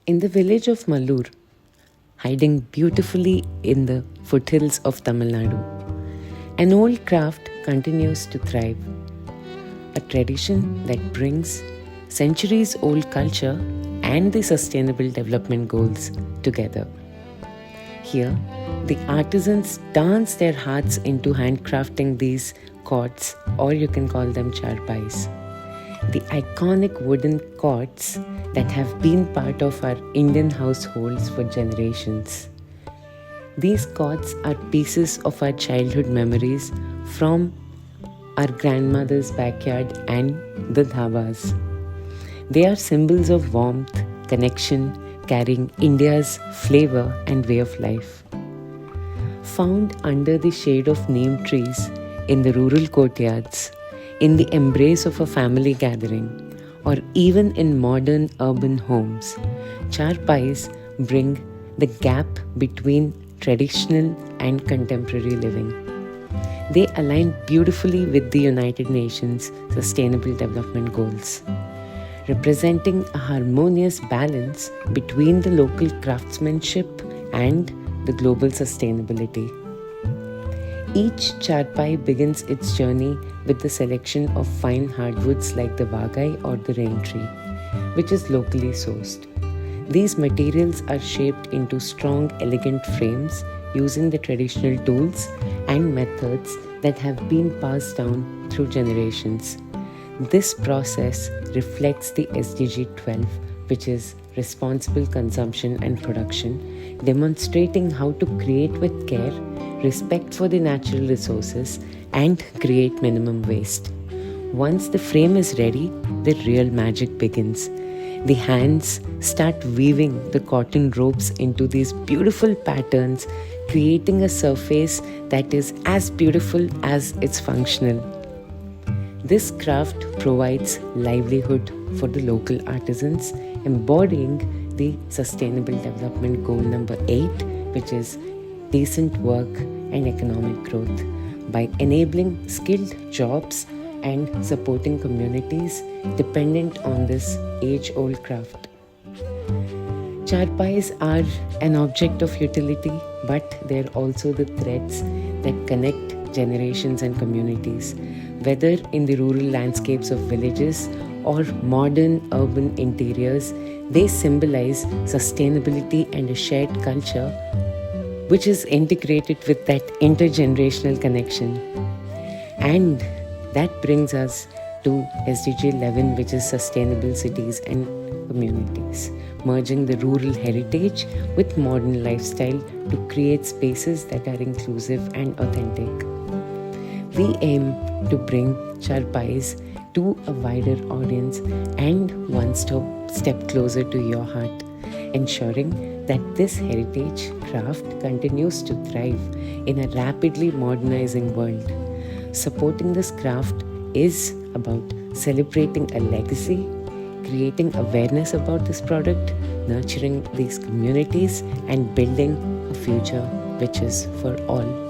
In the village of Mallur, hiding beautifully in the foothills of Tamil Nadu, an old craft continues to thrive. A tradition that brings centuries old culture and the sustainable development goals together. Here, the artisans dance their hearts into handcrafting these cots, or you can call them charpais. The iconic wooden cots that have been part of our Indian households for generations. These cots are pieces of our childhood memories from our grandmother's backyard and the dhabas. They are symbols of warmth, connection, carrying India's flavor and way of life. Found under the shade of neem trees in the rural courtyards, in the embrace of a family gathering, or even in modern urban homes, charpais bring the gap between traditional and contemporary living. They align beautifully with the United Nations Sustainable Development Goals, representing a harmonious balance between the local craftsmanship and the global sustainability. Each charpai begins its journey with the selection of fine hardwoods like the vagai or the rain tree, which is locally sourced. These materials are shaped into strong, elegant frames using the traditional tools and methods that have been passed down through generations. This process reflects the SDG 12, which is responsible consumption and production, demonstrating how to create with care, respect for the natural resources, and create minimum waste. Once the frame is ready, the real magic begins. The hands start weaving the cotton ropes into these beautiful patterns, creating a surface that is as beautiful as it's functional. This craft provides livelihood for the local artisans, embodying the Sustainable Development Goal number 8, which is decent work and economic growth, by enabling skilled jobs and supporting communities dependent on this age-old craft. Charpais are an object of utility, but they're also the threads that connect generations and communities. Whether in the rural landscapes of villages or modern urban interiors, they symbolize sustainability and a shared culture which is integrated with that intergenerational connection. And that brings us to SDG 11, which is Sustainable Cities and Communities, merging the rural heritage with modern lifestyle to create spaces that are inclusive and authentic. We aim to bring charpais to a wider audience and one step closer to your heart, ensuring that this heritage craft continues to thrive in a rapidly modernizing world. Supporting this craft is about celebrating a legacy, creating awareness about this product, nurturing these communities, and building a future which is for all.